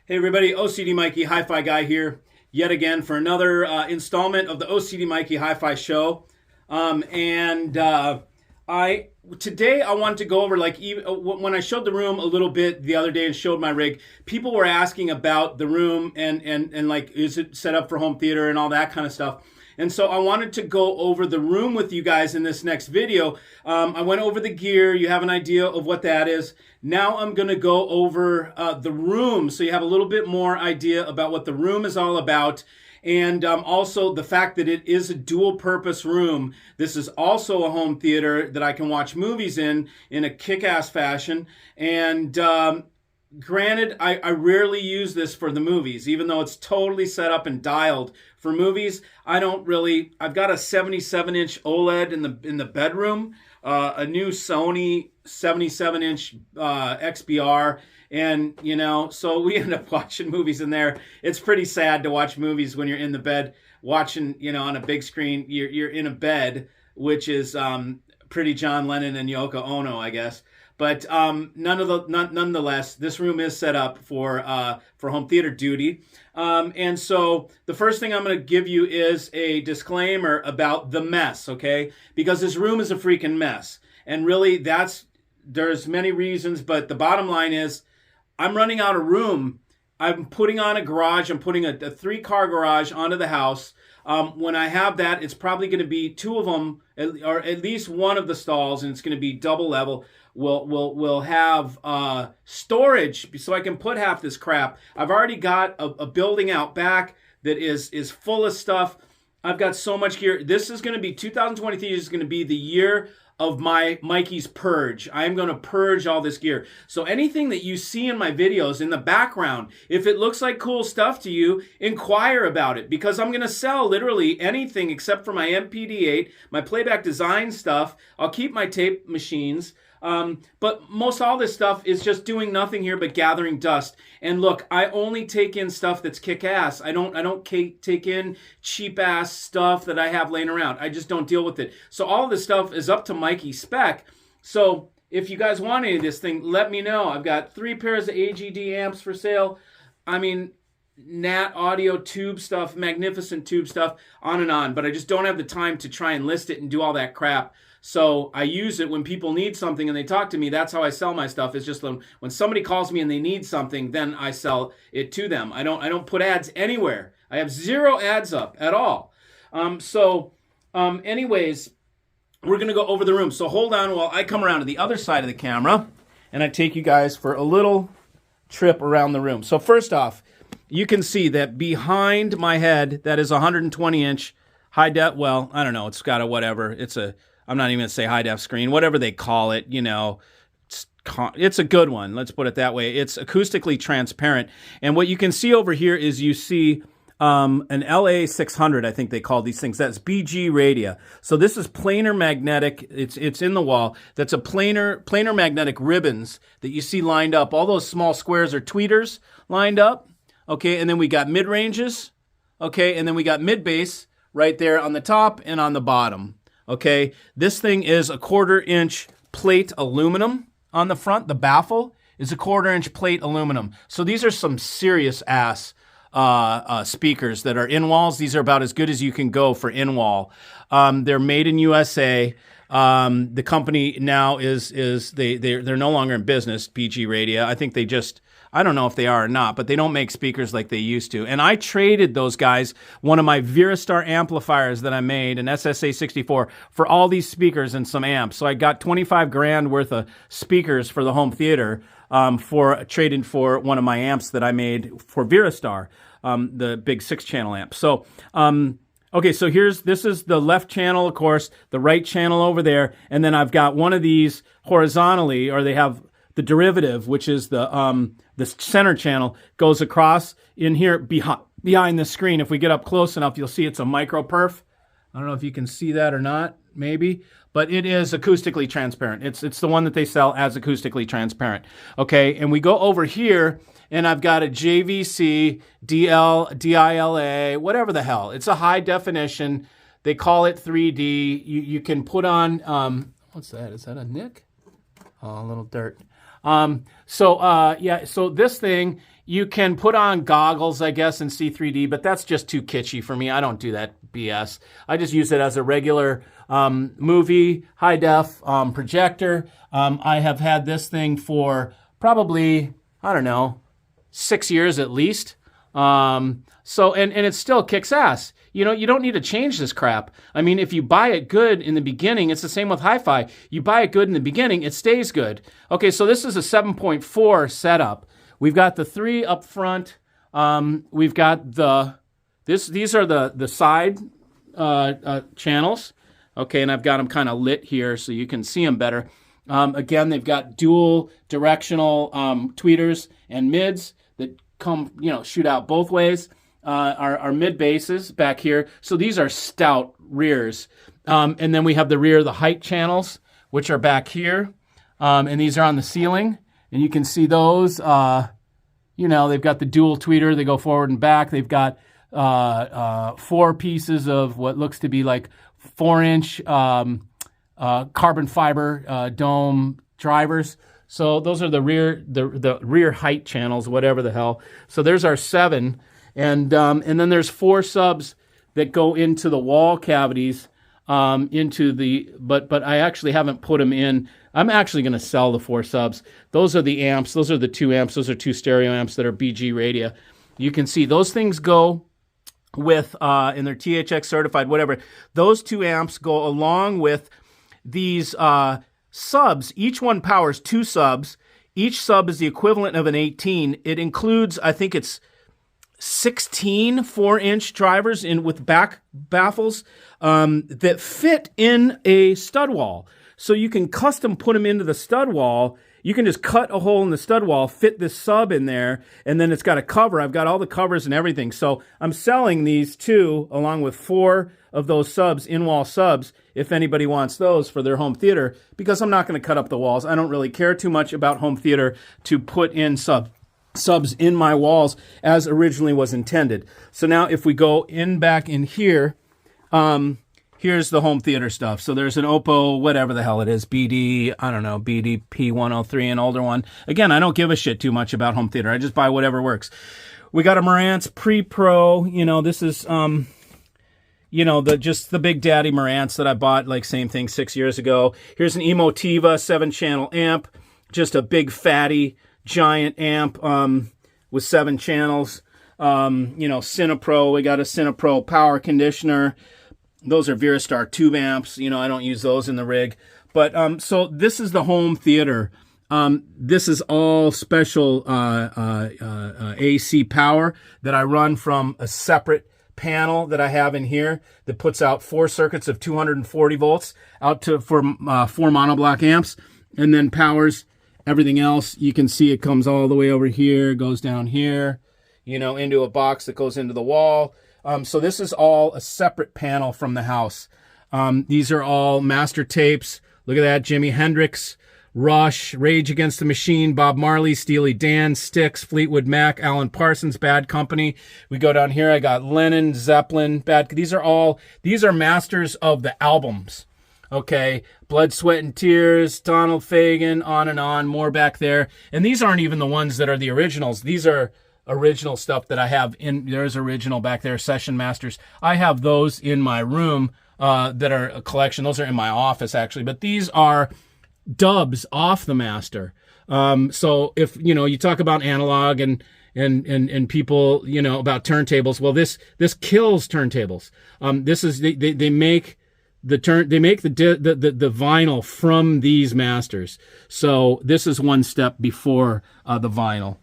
Hey everybody, OCD Mikey Hi-Fi Guy here, yet again for another installment of the OCD Mikey Hi-Fi Show. Today I wanted to go over, like, when I showed the room a little bit the other day and showed my rig, people were asking about the room and like, is it set up for home theater and all that kind of stuff. And so I wanted to go over the room with you guys in this next video. I went over the gear. You have an idea of what that is. Now I'm going to go over the room so you have a little bit more idea about what the room is all about. And also the fact that it is a dual purpose room. This is also a home theater that I can watch movies in a kick-ass fashion. And granted, I rarely use this for the movies, even though it's totally set up and dialed for movies. I've got a 77-inch OLED in the bedroom, a new Sony 77-inch XBR, and so we end up watching movies in there. It's pretty sad to watch movies when you're in the bed watching, on a big screen. You're in a bed, which is pretty John Lennon and Yoko Ono, I guess. But nonetheless, this room is set up for home theater duty. And so the first thing I'm going to give you is a disclaimer about the mess, okay? Because this room is a freaking mess. And really, there's many reasons, but the bottom line is I'm running out of room. I'm putting on a garage. I'm putting a 3-car garage onto the house. When I have that, it's probably going to be 2 of them, or at least one of the stalls, and it's going to be double level. We'll have storage so I can put half this crap. I've already got a building out back that is full of stuff. I've got so much gear. This is going to be 2023 is going to be the year of Mikey's purge. I'm going to purge all this gear. So anything that you see in my videos in the background, if it looks like cool stuff to you, inquire about it, because I'm going to sell literally anything except for my MPD-8, my playback design stuff. I'll keep my tape machines. But most all this stuff is just doing nothing here but gathering dust. And look, I only take in stuff that's kick-ass. I don't take in cheap-ass stuff that I have laying around. I just don't deal with it. So all of this stuff is up to Mikey's spec. So if you guys want any of this thing, let me know. I've got 3 pairs of AGD amps for sale. I mean, Nat audio tube stuff, magnificent tube stuff, on and on. But I just don't have the time to try and list it and do all that crap. So I use it when people need something and they talk to me. That's how I sell my stuff. It's just when somebody calls me and they need something, then I sell it to them. I don't put ads anywhere. I have 0 ads up at all. Anyways, we're going to go over the room. So hold on while I come around to the other side of the camera and I take you guys for a little trip around the room. So first off, you can see that behind my head, that is a 120-inch high def. Well, I don't know. It's got a whatever. I'm not even going to say high def screen, whatever they call it, it's a good one. Let's put it that way. It's acoustically transparent. And what you can see over here is you see an LA600, I think they call these things. That's BG radio. So this is planar magnetic. It's in the wall. That's a planar magnetic ribbons that you see lined up. All those small squares are tweeters lined up. Okay, and then we got mid-ranges. Okay, and then we got mid-bass right there on the top and on the bottom. Okay, this thing is a 1/4-inch plate aluminum on the front. The baffle is a 1/4-inch plate aluminum. So these are some serious ass speakers that are in-walls. These are about as good as you can go for in-wall. They're made in USA. The company now they're no longer in business, BG Radio. I think I don't know if they are or not, but they don't make speakers like they used to. And I traded those guys one of my Virastar amplifiers that I made, an SSA64, for all these speakers and some amps. So I got 25 grand worth of speakers for the home theater traded for one of my amps that I made for Virastar, the big 6-channel amp. So, okay, so this is the left channel, of course, the right channel over there, and then I've got one of these horizontally, or they have the derivative, which is the center channel, goes across in here behind the screen. If we get up close enough, you'll see it's a micro perf. I don't know if you can see that or not, maybe, but it is acoustically transparent. It's the one that they sell as acoustically transparent. Okay, and we go over here, and I've got a JVC, DILA, whatever the hell. It's a high definition. They call it 3D. You can put on, what's that? Is that a nick? Oh, a little dirt. So this thing You can put on goggles, I guess, and see 3D, but that's just too kitschy for me. I don't do that BS. I just use it as a regular movie, high-def projector. I have had this thing for probably, I don't know, 6 years at least. And it still kicks ass. You know, you don't need to change this crap. I mean, if you buy it good in the beginning, it's the same with hi-fi. You buy it good in the beginning, it stays good. Okay, so this is a 7.4 setup. We've got the 3 up front. We've got these are the side channels. Okay, and I've got them kind of lit here so you can see them better. Again, they've got dual directional tweeters and mids that come, shoot out both ways. Our mid basses back here. So these are stout rears. And then we have the rear, the height channels, which are back here. And these are on the ceiling. And you can see those, they've got the dual tweeter. They go forward and back. They've got 4 pieces of what looks to be like 4-inch carbon fiber dome drivers. So those are the rear height channels, whatever the hell. So there's our 7. And then there's 4 subs that go into the wall cavities, but I actually haven't put them in. I'm actually going to sell the 4 subs. Those are the amps. Those are the 2 amps. Those are 2 stereo amps that are BG radio. You can see those things go with, and they're THX certified, whatever. Those 2 amps go along with these subs. Each one powers 2 subs. Each sub is the equivalent of an 18. It includes, I think it's 16 4-inch drivers with back baffles that fit in a stud wall. So you can custom put them into the stud wall. You can just cut a hole in the stud wall, fit this sub in there, and then it's got a cover. I've got all the covers and everything. So I'm selling these 2 along with 4 of those subs, in-wall subs, if anybody wants those for their home theater, because I'm not going to cut up the walls. I don't really care too much about home theater to put in subs in my walls as originally was intended. So now if we go back in here, here's the home theater stuff. So there's an Oppo, whatever the hell it is, BDP 103, an older one. Again, I don't give a shit too much about home theater. I just buy whatever works. We got a Marantz Pre-Pro. This is, just the Big Daddy Marantz that I bought, like same thing 6 years ago. Here's an Emotiva 7-channel amp, just a big fatty giant amp with 7 channels. Cinepro, we got a Cinepro power conditioner. Those are Virastar tube amps. I don't use those in the rig. But so this is the home theater. This is all special AC power that I run from a separate panel that I have in here that puts out 4 circuits of 240 volts out for 4 monoblock amps, and then powers everything else. You can see it comes all the way over here, goes down here, into a box that goes into the wall. So this is all a separate panel from the house. These are all master tapes. Look at that. Jimi Hendrix, Rush, Rage Against the Machine, Bob Marley, Steely Dan, Styx, Fleetwood Mac, Alan Parsons, Bad Company. We go down here. I got Lennon, Zeppelin, These are masters of the albums. Okay. Blood, Sweat, and Tears, Donald Fagen, on, more back there. And these aren't even the ones that are the originals. These are original stuff that I have there's original back there, Session Masters. I have those in my room that are a collection. Those are in my office, actually. But these are dubs off the master. So if, you talk about analog and people, about turntables, well, this kills turntables. They make the vinyl from these masters. So this is one step before the vinyl.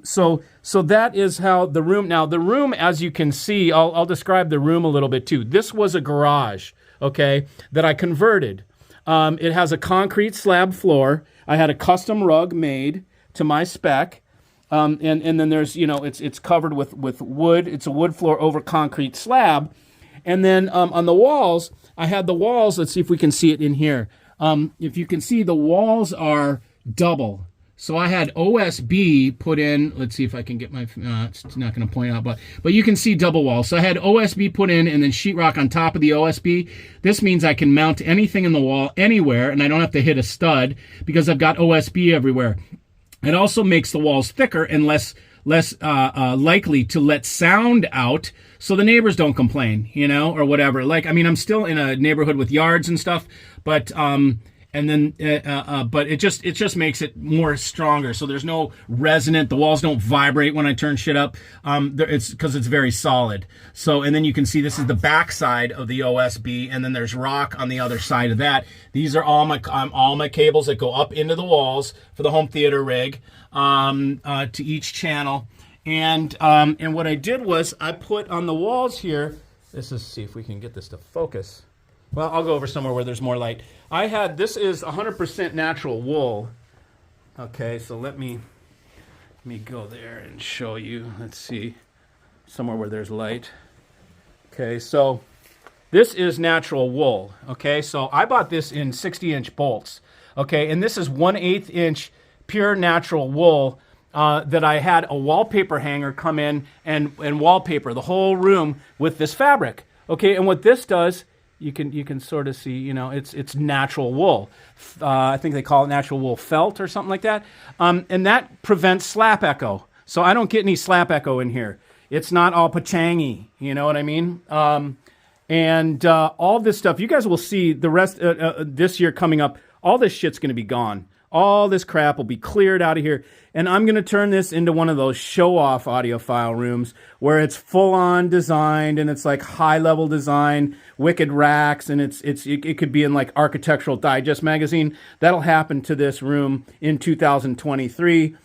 So that is how the room. Now the room, as you can see, I'll describe the room a little bit too. This was a garage, okay, that I converted. It has a concrete slab floor. I had a custom rug made to my spec. And then there's, it's covered with wood. It's a wood floor over concrete slab. And then, on the walls, I had the walls. Let's see if we can see it in here. If you can see, the walls are double. So I had OSB put in. Let's see if I can get my, it's not going to point out, but you can see double walls. So I had OSB put in and then sheetrock on top of the OSB. This means I can mount anything in the wall anywhere, and I don't have to hit a stud because I've got OSB everywhere. It also makes the walls thicker and less likely to let sound out so the neighbors don't complain, or whatever. Like, I mean, I'm still in a neighborhood with yards and stuff, but but it just makes it more stronger. So there's no resonant. The walls don't vibrate when I turn shit up. It's because it's very solid. So, and then you can see this is the back side of the OSB, and then there's rock on the other side of that. These are all my cables that go up into the walls for the home theater rig to each channel. And what I did was I put on the walls here. See if we can get this to focus. Well, I'll go over somewhere where there's more light. This is 100% natural wool. Okay, so let me go there and show you. Let's see, somewhere where there's light. Okay, so this is natural wool. Okay, so I bought this in 60-inch bolts. Okay, and this is 1/8 inch pure natural wool that I had a wallpaper hanger come in and wallpaper the whole room with this fabric. Okay, and what this does, you can sort of see, it's natural wool. I think they call it natural wool felt or something like that. And that prevents slap echo. So I don't get any slap echo in here. It's not all pachangy, you know what I mean? And all this stuff, you guys will see the rest this year coming up, all this shit's going to be gone. All this crap will be cleared out of here. And I'm going to turn this into one of those show-off audiophile rooms where it's full-on designed and it's like high-level design, wicked racks, and it could be in like Architectural Digest magazine. That'll happen to this room in 2023.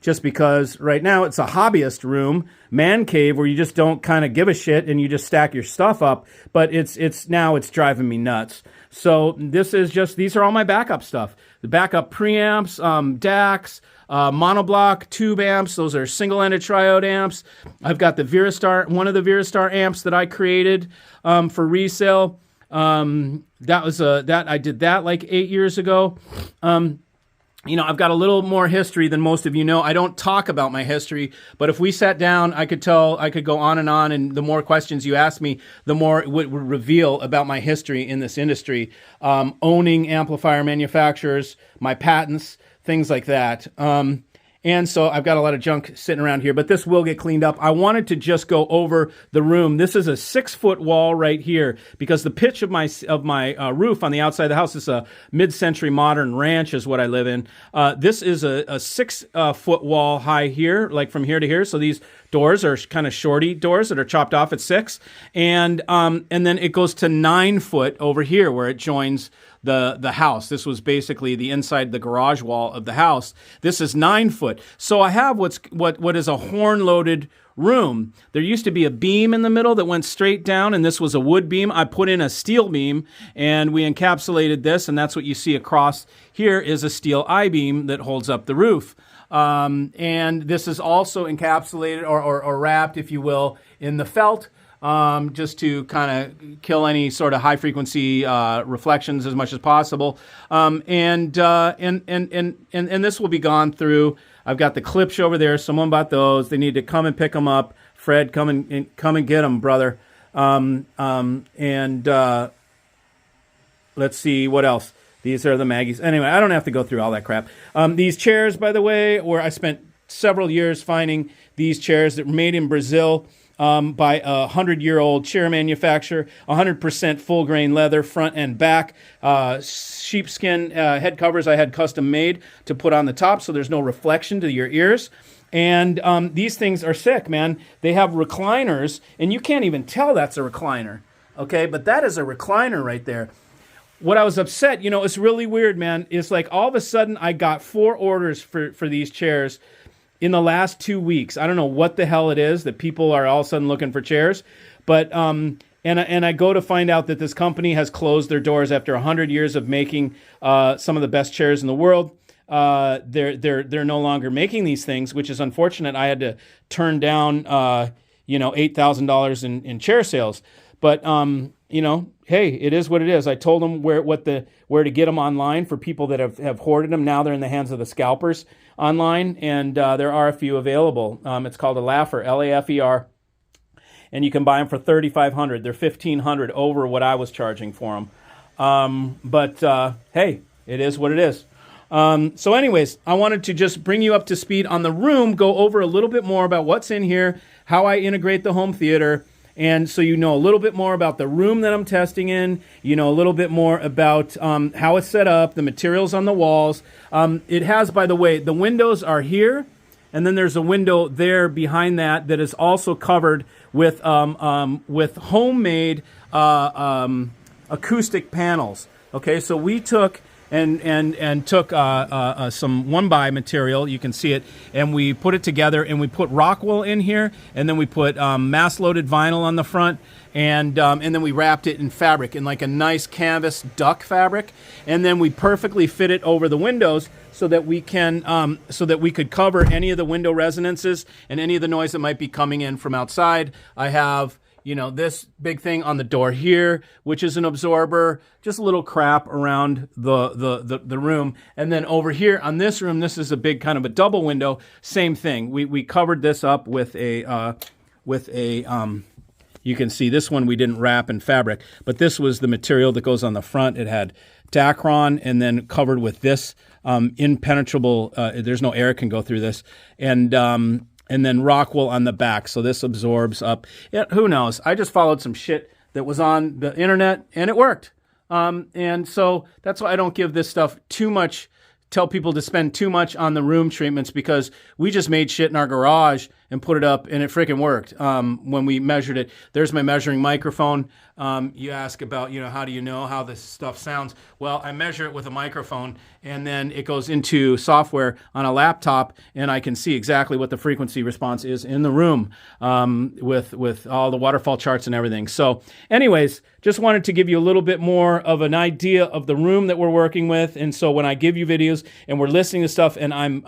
Just because right now it's a hobbyist room, man cave, where you just don't kind of give a shit and you just stack your stuff up. But it's driving me nuts. So these are all my backup stuff. The backup preamps, DACs, monoblock tube amps. Those are single-ended triode amps. I've got the one of the Virastar amps that I created for resale. I did that like 8 years ago. I've got a little more history than most of you know. I don't talk about my history, but if we sat down, I could go on, and the more questions you ask me, the more it would reveal about my history in this industry, owning amplifier manufacturers, my patents, things like that. And so I've got a lot of junk sitting around here, but this will get cleaned up. I wanted to just go over the room. This is a 6-foot wall right here because the pitch of my roof on the outside of the house is a mid-century modern ranch is what I live in. This is a 6-foot wall high here, like from here to here. So these doors are kind of shorty doors that are chopped off at 6. And then it goes to 9 foot over here where it joins the house. This was basically the inside the garage wall of the house. This is 9 foot. So I have what is a horn-loaded room. There used to be a beam in the middle that went straight down, and this was a wood beam. I put in a steel beam, and we encapsulated this, and that's what you see across here is a steel I-beam that holds up the roof. And this is also encapsulated or wrapped, if you will, in the felt. Just to kind of kill any sort of high frequency reflections as much as possible. And this will be gone through. I've got the clips over there. Someone bought those. They need to come and pick them up. Fred, come and get them, brother. Let's see what else. These are the Maggies. Anyway, I don't have to go through all that crap. These chairs, by the way, where I spent several years finding these chairs that were made in Brazil. By a 100-year-old chair manufacturer, 100% full-grain leather, front and back, sheepskin head covers I had custom made to put on the top so there's no reflection to your ears. And these things are sick, man. They have recliners, and you can't even tell that's a recliner, okay? But that is a recliner right there. What I was upset, it's really weird, man. It's like all of a sudden I got 4 orders for these chairs in the last 2 weeks. I don't know what the hell it is that people are all of a sudden looking for chairs, but and I go to find out that this company has closed their doors after 100 years of making some of the best chairs in the world. They're no longer making these things, which is unfortunate. I had to turn down $8,000 in chair sales, but hey, it is what it is. I told them where to get them online for people that have hoarded them. Now they're in the hands of the scalpers online, and there are a few available. It's called a Lafer, Lafer, and you can buy them for $3,500. They're $1,500 over what I was charging for them. But hey, it is what it is. So anyways, I wanted to just bring you up to speed on the room, go over a little bit more about what's in here, how I integrate the home theater, and so you know a little bit more about the room that I'm testing in, you know a little bit more about how it's set up, the materials on the walls. It has, by the way, the windows are here, and then there's a window there behind that that is also covered with homemade acoustic panels. Okay, so we took and took some 1x material, you can see it, and we put it together, and we put Rockwell in here, and then we put mass-loaded vinyl on the front, and then we wrapped it in fabric, in like a nice canvas duck fabric, and then we perfectly fit it over the windows so that we could cover any of the window resonances and any of the noise that might be coming in from outside. I have, you know, this big thing on the door here, which is an absorber, just a little crap around the room. And then over here on this room, this is a big kind of a double window, same thing. We covered this up with a you can see this one we didn't wrap in fabric, but this was the material that goes on the front. It had Dacron and then covered with this impenetrable, there's no air can go through this, and then Rockwell on the back, so this absorbs up. Yeah, who knows? I just followed some shit that was on the internet, and it worked. And so that's why I don't give this stuff too much, tell people to spend too much on the room treatments, because we just made shit in our garage and put it up, and it freaking worked when we measured it. There's my measuring microphone. You ask about, you know, how do you know how this stuff sounds? Well, I measure it with a microphone, and then it goes into software on a laptop, and I can see exactly what the frequency response is in the room with all the waterfall charts and everything. So anyways, just wanted to give you a little bit more of an idea of the room that we're working with. And so when I give you videos and we're listening to stuff, and I'm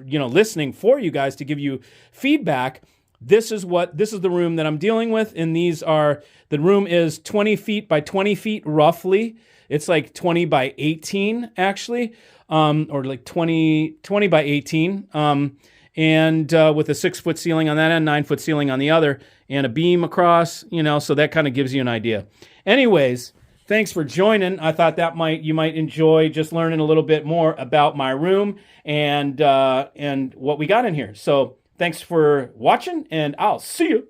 you know, listening for you guys to give you feedback, this is the room that I'm dealing with, and the room is 20 feet by 20 feet roughly. It's like 20 by 18 actually, or like 20 by 18, and with a 6-foot ceiling on that end, 9-foot ceiling on the other, and a beam across, you know, so that kind of gives you an idea. Anyways, thanks for joining. I thought that you might enjoy just learning a little bit more about my room and what we got in here. So thanks for watching, and I'll see you